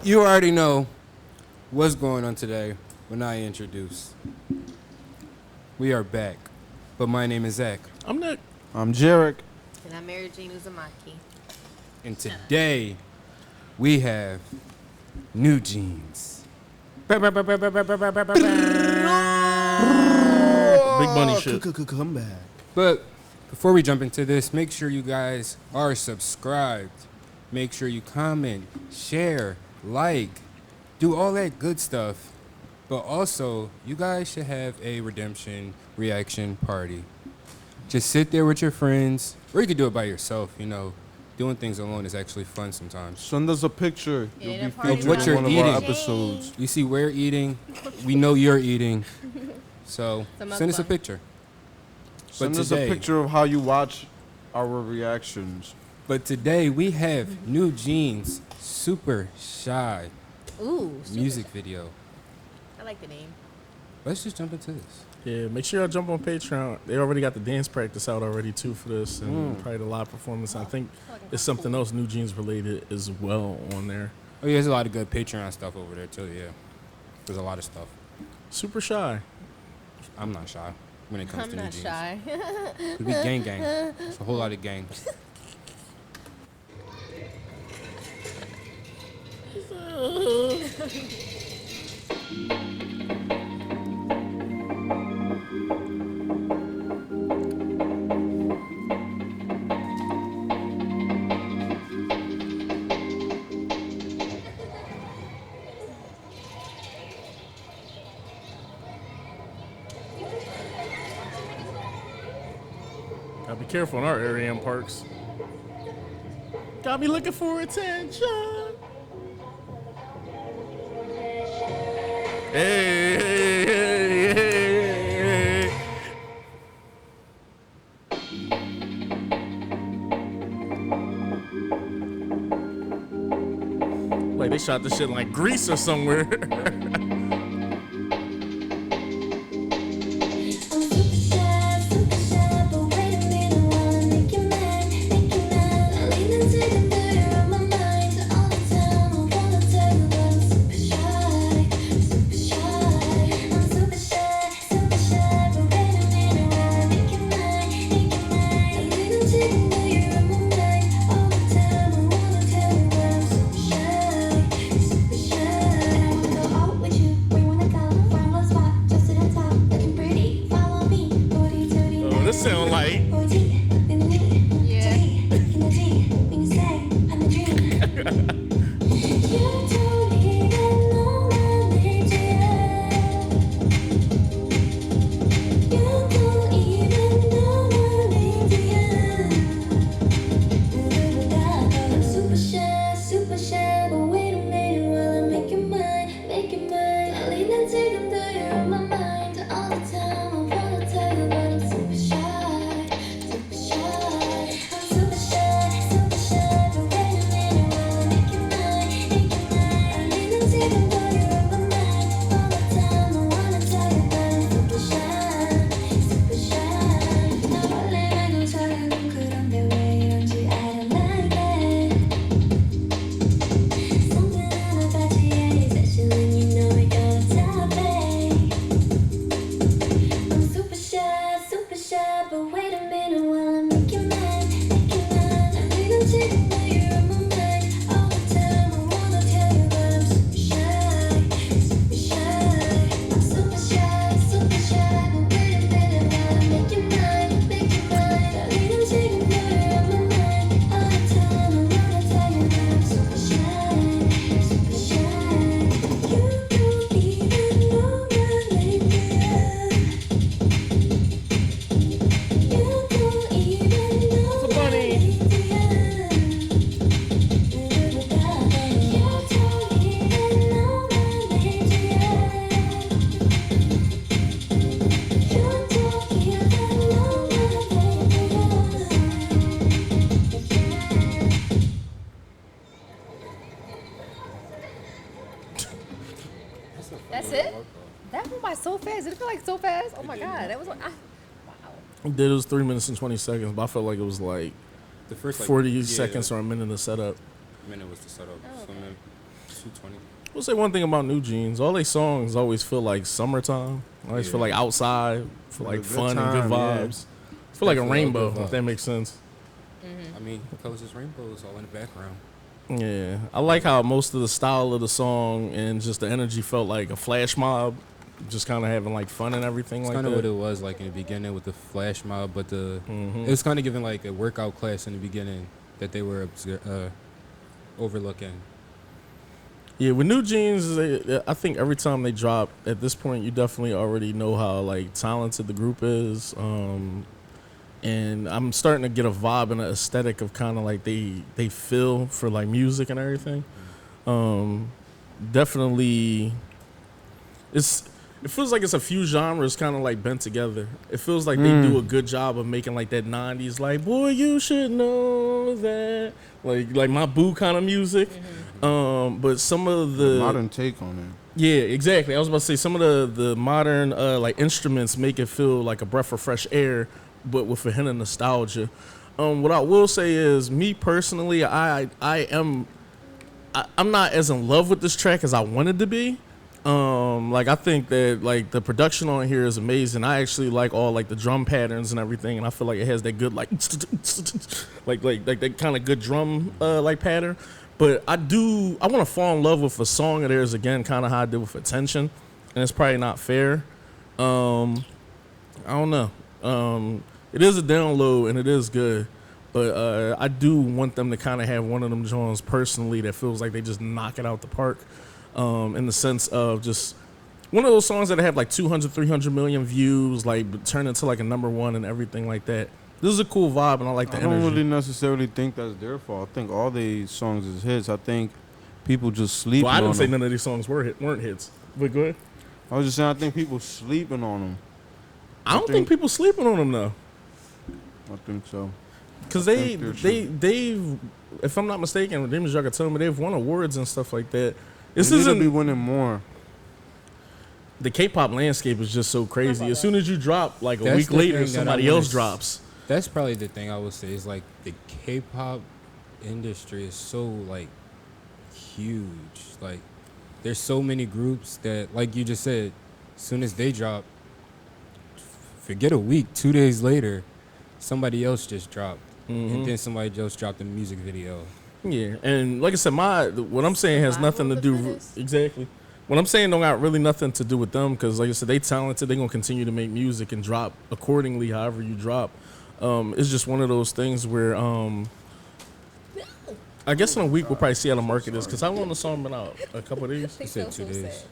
You already know what's going on today when I introduce. We are back, but my name is Zach. I'm Nick. I'm Jarek. And I'm Mary Jean Uzumaki. And today, we have NewJeans. Big money shit. Come back. But before we jump into this, make sure you guys are subscribed. Make sure you comment, share, like, do all that good stuff. But also, you guys should have a redemption reaction party. Just sit there with your friends, or you could do it by yourself, you know. Doing things alone is actually fun sometimes. Send us a picture. Yeah, You'll the be party featured what in you're one of eating. our episodes. You see, we're eating. We know you're eating. So, send us a picture. Send us a picture of how you watch our reactions. But today, we have NewJeans Super Shy Ooh. music video. I like the name. Let's just jump into this. Yeah, make sure y'all jump on Patreon. They already got the dance practice out already too for this, and probably the live performance. I think it's something else NewJeans related as well on there. Oh, yeah, there's a lot of good Patreon stuff over there, too, yeah. There's a lot of stuff. Super shy. I'm not shy when it comes I'm to not NewJeans. shy. We gang. It's a whole lot of gang. Gotta be careful in our area and parks. Got me looking for attention. Hey, hey, hey, hey, hey. Like they shot this shit in like Greece or somewhere. This sound like That's it? That went by so fast. Did it feel like so fast? Oh my God. That was like, wow. it was 3 minutes and 20 seconds, but I felt like it was like The first 40 seconds or a minute of setup. minute was the setup. Oh, okay. So then 220. We'll say one thing about NewJeans. All their songs always feel like summertime. Always feel like outside, feel like fun and good vibes. Feel like a rainbow, if that makes sense. I mean, Coach's Rainbow is all in the background. Yeah. I like how most of the style of the song and just the energy felt like a flash mob. Just kind of having like fun and everything It's like that. kind of what it was like in the beginning with the flash mob, but it was kind of giving like a workout class in the beginning that they were overlooking. Yeah, with NewJeans, I think every time they drop, at this point, you definitely already know how like talented the group is, and I'm starting to get a vibe and an aesthetic of kind of like they feel for like music and everything. Definitely, it feels like it's a few genres kind of like bent together. It feels like they do a good job of making like that 90s, like, boy, you should know that. Like my boo kind of music. But some of the modern take on it. Yeah, exactly. I was about to say some of the modern like instruments make it feel like a breath of fresh air, but with a hint of nostalgia. What I will say is, me personally, I'm not as in love with this track as I wanted to be. Like I think that like the production on here is amazing. I actually like all like the drum patterns and everything, and I feel like it has that good like like that kind of good drum like pattern. But I want to fall in love with a song of theirs again, kind of how I did with Attention, and it's probably not fair. I don't know. It is a download and it is good, but I do want them to kind of have one of them joints personally that feels like they just knock it out the park. In the sense of just one of those songs that have like 200, 300 million views, like turn into like a #1 and everything like that. This is a cool vibe, and I like the energy. I don't really necessarily think that's their fault. I think all these songs is hits. I think people just sleeping on them. Well, I didn't say none of these songs weren't hits. But go ahead. I was just saying I think people sleeping on them. I don't think people sleeping on them, though. I think so. Because they've, if I'm not mistaken, Demons Y'all can tell me, they've won awards and stuff like that. This isn't be winning more. The K-pop landscape is just so crazy. As soon as you drop, like a week later, somebody else drops. That's probably the thing I would say is like the K-pop industry is so like huge. Like there's so many groups that, like you just said, as soon as they drop, forget a week, 2 days later, somebody else just dropped, and then somebody else dropped a music video. Yeah, and like I said, what I'm saying has nothing to do exactly. What I'm saying don't got really nothing to do with them, because like I said, they talented. They gonna continue to make music and drop accordingly, however you drop. It's just one of those things where I guess in a week we'll probably see how the market is, because how long the song been out? A couple of days? He said 2 days.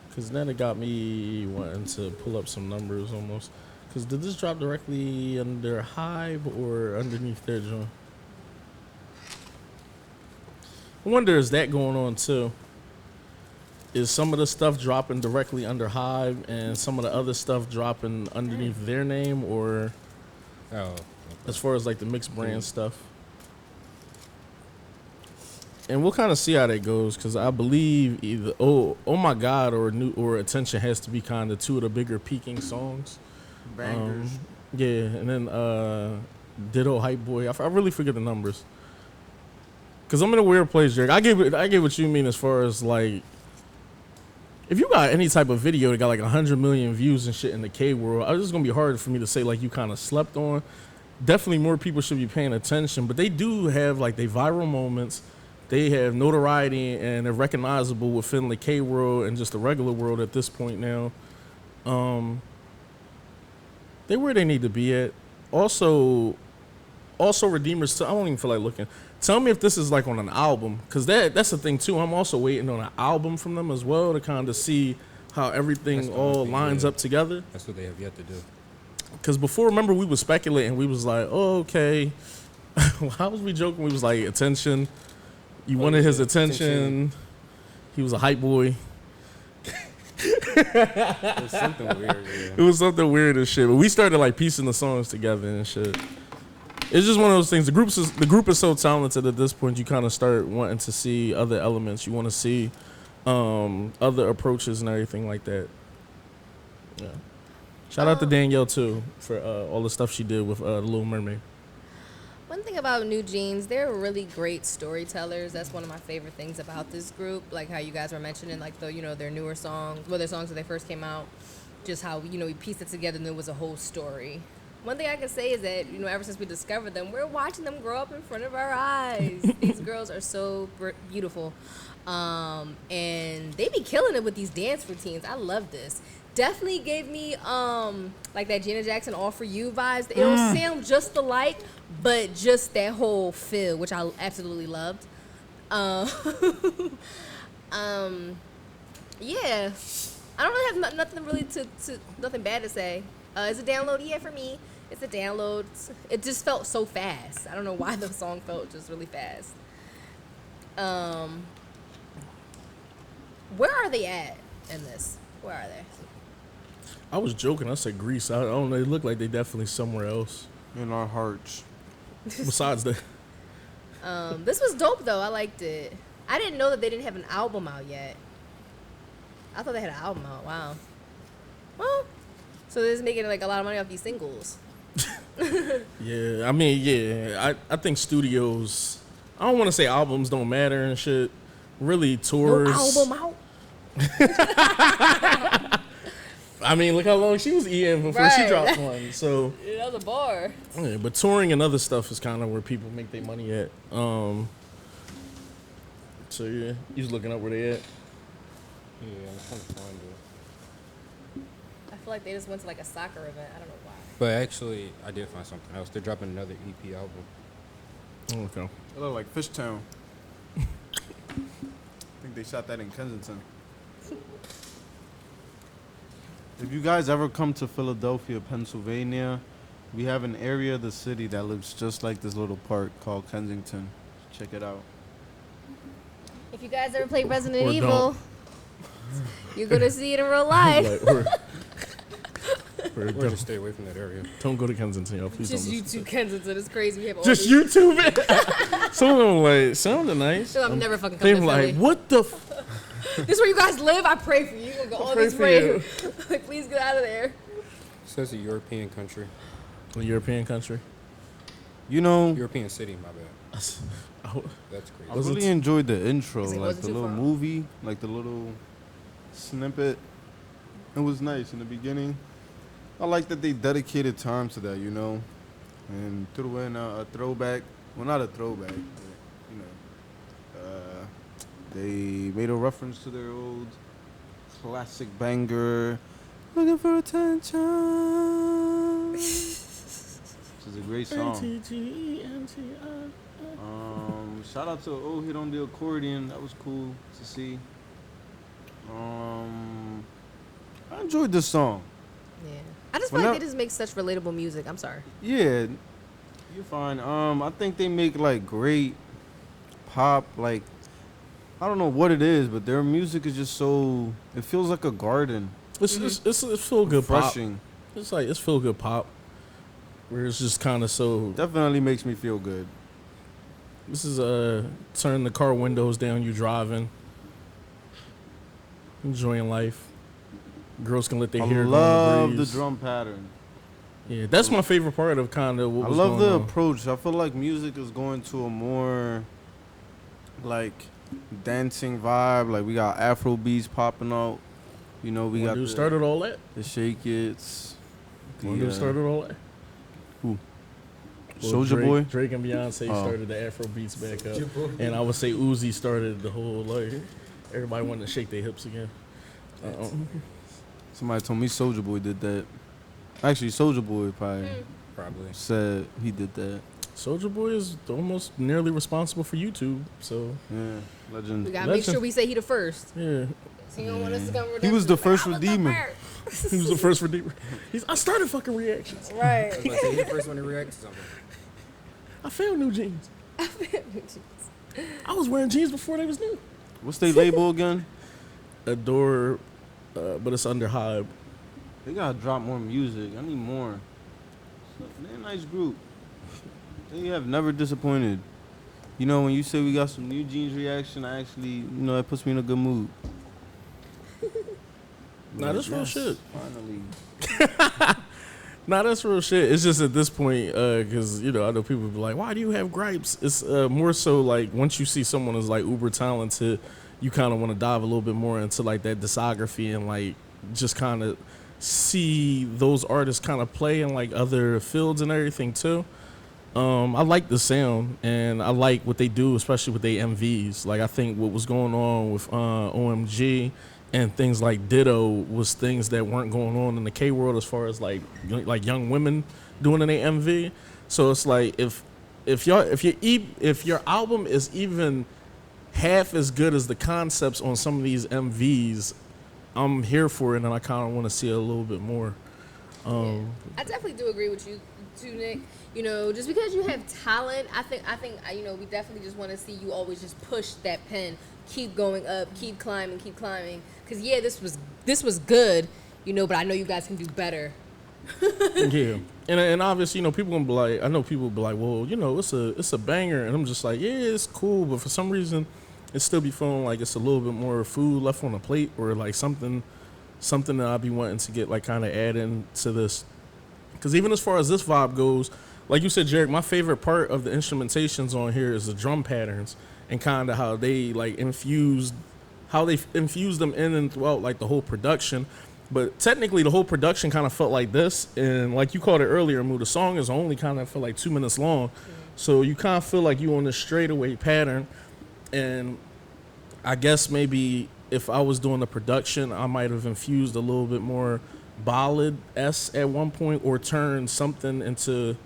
Because then it got me wanting to pull up some numbers almost. Because did this drop directly under Hive or underneath their joint? I wonder, is that going on too? Is some of the stuff dropping directly under Hive and some of the other stuff dropping underneath their name, or as far as like the mixed brand stuff? And we'll kind of see how that goes, because I believe either Oh My God or Attention has to be kind of two of the bigger peaking songs. Bangers. Yeah, and then Ditto, Hype Boy. I really forget the numbers. Cause I'm in a weird place, Jerick. I get what you mean as far as like, if you got any type of video that got like 100 million views and shit in the K world, it's just gonna be hard for me to say like you kind of slept on. Definitely more people should be paying attention, but they do have like they viral moments. They have notoriety and they're recognizable within the K world and just the regular world at this point now. They where they need to be at. Also Redeemers, I don't even feel like looking. Tell me if this is like on an album, because that's the thing too. I'm also waiting on an album from them as well to kind of see how everything all lines up together. That's what they have yet to do. Because before, remember, we was speculating. We was like, oh, okay. How was we joking? We was like, Attention. You wanted his attention. He was a hype boy. It was something weird. Yeah. It was something weird and shit. But we started like piecing the songs together and shit. It's just one of those things. The group is so talented at this point. You kind of start wanting to see other elements. You want to see other approaches and everything like that. Yeah. Shout out to Danielle too for all the stuff she did with The Little Mermaid. One thing about NewJeans, they're really great storytellers. That's one of my favorite things about this group. Like how you guys were mentioning, like their newer songs, their songs when they first came out, just how we pieced it together and there was a whole story. One thing I can say is that ever since we discovered them, we're watching them grow up in front of our eyes. These girls are so beautiful, and they be killing it with these dance routines. I love this. Definitely gave me like that Janet Jackson "All for You" vibes. It don't sound just alike, but just that whole feel, which I absolutely loved. Yeah, I don't really have nothing really nothing bad to say. It's a download, yeah, for me. It's a download. It just felt so fast. I don't know why the song felt just really fast. Where are they at in this? Where are they? I was joking. I said Greece. I don't know. They look like they definitely somewhere else. In our hearts. Besides that. This was dope though. I liked it. I didn't know that they didn't have an album out yet. I thought they had an album out. Wow. Well, so they're just making like a lot of money off these singles. Yeah, I mean, yeah. I think studios, I don't want to say albums don't matter and shit. Really, tours. No album out. I mean, look how long she was eating before she Right. dropped one. So, That was a bar. yeah, but touring and other stuff is kind of where people make their money at. So yeah, you just looking up where they at. Yeah, I'm trying to find it. I feel like they just went to like a soccer event. I don't know why. But actually, I did find something else. They're dropping another EP album. Okay. It look like Fishtown. I think they shot that in Kensington. If you guys ever come to Philadelphia, Pennsylvania, we have an area of the city that looks just like this little park called Kensington. Check it out. If you guys ever play Resident Or Evil, don't. you're gonna see it in real life. Like, Or just stay away from that area. don't go to Kensington, y'all. Please Just don't. listen. YouTube Kensington. It's crazy. We have all Just these- YouTube it. Some of them like sounded nice. So I'm never fucking They coming were to like, Philly. what the? This is where you guys live. I pray for you. You're gonna go all pray this for way. you. Like, please get out of there. So it's a European country. A European country. You know, European city, my bad. Oh, That's crazy. I Wasn't really enjoyed the intro, Because it like wasn't the too little far. movie, like the little snippet. It was nice in the beginning. I like that they dedicated time to that, and threw in a throwback. Well, not a throwback, but, they made a reference to their old classic banger, "Looking for Attention," which is a great song. Shout out to old hit on the accordion. That was cool to see. I enjoyed this song. Yeah. I just Well, feel like now- they just make such relatable music. I'm sorry. Yeah, you're fine. I think they make like great pop. Like, I don't know what it is, but their music is just so. It feels like a garden. It's feel good pop. Refreshing. It's feel good pop. Where it's just kind of so. Definitely makes me feel good. This is turn the car windows down. You driving, enjoying life. Girls can let their I hair go love on the breeze. drum pattern. Yeah, that's my favorite part of kind of what I was love going the on. approach. I feel like music is going to a more like dancing vibe. Like we got Afro beats popping out. We One got dude the, started all that. the shake it's. One dude started all that. Who? Well, Soulja Drake, Boy. Drake and Beyonce Oh. started the Afro beats back up, and I would say Uzi started the whole like everybody wanted to shake their hips again. Somebody told me Soulja Boy did that. Actually, Soulja Boy probably Probably. said he did that. Soulja Boy is almost nearly responsible for YouTube, so Yeah, legend. We gotta make Legend. sure we say he the first. yeah, So you don't want us to come He was the first I was redeemer. first. he was the first redeemer. I started fucking reactions. Right. I was about to say, he the first one to react to something. I found new jeans. I was wearing jeans before they was new. What's their label again? Adore, but it's under Hybe. They gotta drop more music. I need more. They're a nice group. They have never disappointed. When you say we got some NewJeans reaction, I actually, that puts me in a good mood. Nah, this real shit. Finally. Nah, that's real shit. It's just at this point, because I know people be like, "Why do you have gripes?" It's more so like once you see someone is like uber talented, you kind of want to dive a little bit more into like that discography and like just kind of see those artists kind of play in like other fields and everything too. I like the sound and I like what they do, especially with their MVs. Like I think what was going on with OMG and things like Ditto was things that weren't going on in the K world as far as like young women doing in their MV. So it's like if your album is even half as good as the concepts on some of these MVs, I'm here for it and I kind of want to see a little bit more. Yeah. I definitely do agree with you too, Nick. Just because you have talent, I think, we definitely just want to see you always just push that pen, keep going up, keep climbing. Cause yeah, this was good, but I know you guys can do better. Yeah, and obviously, people gonna be like, I know people be like, well, it's a banger, and I'm just like, yeah, it's cool, but for some reason, it still be feeling like it's a little bit more food left on the plate, or like something that I'd be wanting to get like kind of add into this. Because even as far as this vibe goes, like you said, Jarek, my favorite part of the instrumentations on here is the drum patterns and kind of how they infuse them in and throughout like the whole production. But technically, the whole production kind of felt like this, and like you called it earlier, Moo, the song is only kind of feel like 2 minutes long, so you kind of feel like you on this straightaway pattern. And I guess maybe if I was doing the production, I might have infused a little bit more ballad-esque at one point, or turned something into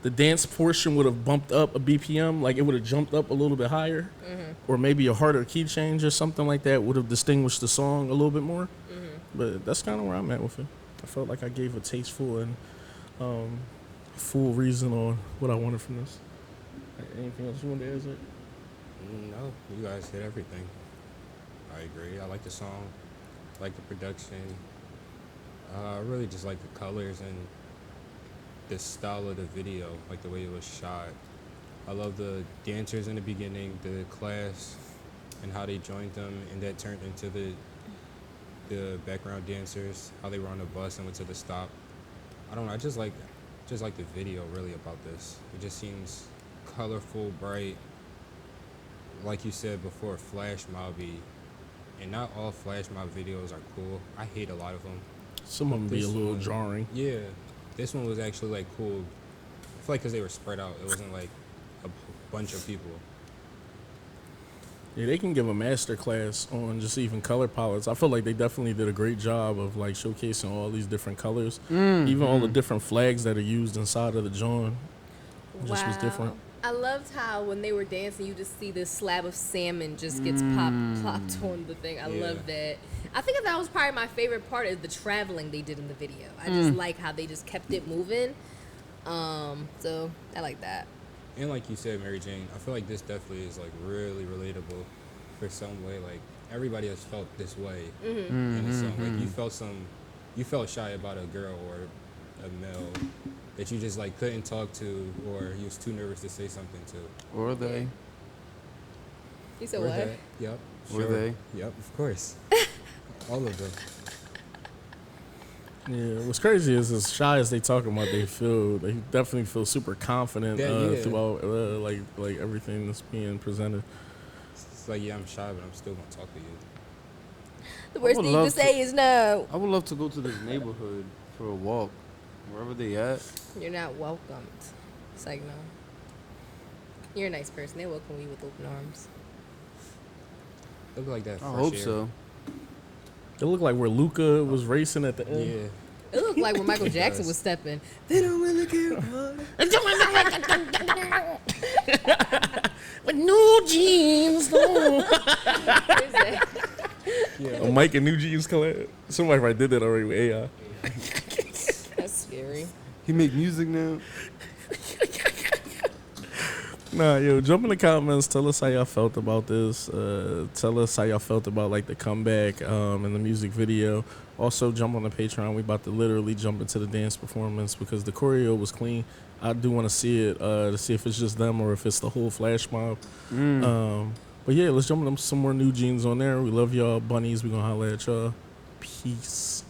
the dance portion would have bumped up a BPM, like it would have jumped up a little bit higher, or maybe a harder key change or something like that would have distinguished the song a little bit more. But that's kind of where I'm at with it. I felt like I gave a tasteful and full reason on what I wanted from this. Anything else you want to add, Zach? No, you guys hit everything. I agree. I like the song, I like the production. I really just like the colors and the style of the video, like the way it was shot. I love the dancers in the beginning, the class, and how they joined them, and that turned into the background dancers, how they were on the bus and went to the stop. I don't know. I just like the video really about this. It just seems colorful, bright. Like you said before, flash mobby, and not all flash mob videos are cool. I hate a lot of them. Some of them be a little jarring. Yeah, this one was actually like cool. I feel like because they were spread out, it wasn't like a bunch of people. Yeah, they can give a master class on just even color palettes. I feel like they definitely did a great job of like showcasing all these different colors, even all the different flags that are used inside of the joint. Just was different. I loved how when they were dancing, you just see this slab of salmon just gets plopped on the thing. I love that. I think that was probably my favorite part is the traveling they did in the video. I just like how they just kept it moving. So I like that. And like you said, Mary Jane, I feel like this definitely is like really relatable for some way. Like everybody has felt this way in a song. Like you felt shy about a girl or a male that you just like couldn't talk to, or you was too nervous to say something to. Or they. You said what? They. Yep. Were they? Yep, of course. All of them. Yeah, what's crazy is as shy as they talking about they definitely feel super confident throughout like everything that's being presented. It's like, yeah, I'm shy, but I'm still gonna talk to you. The worst thing you can say is no. I would love to go to this neighborhood for a walk, wherever they at. You're not welcomed. It's like, no. You're a nice person. They welcome you with open arms. Look like that. I hope so. It looked like where Luca was racing at the end. Yeah. It looked like when Michael Jackson was stepping. They don't really care about it. With NewJeans, no. Where's that? Yeah. Mike and NewJeans collab. Somebody probably did that already with AI. That's scary. He make music now. Nah, yo, jump in the comments. Tell us how y'all felt about this. Tell us how y'all felt about like the comeback and the music video. Also, jump on the Patreon. We about to literally jump into the dance performance because the choreo was clean. I do want to see it to see if it's just them or if it's the whole flash mob. But yeah, let's jump into some more NewJeans on there. We love y'all, bunnies. We gonna holla at y'all. Peace.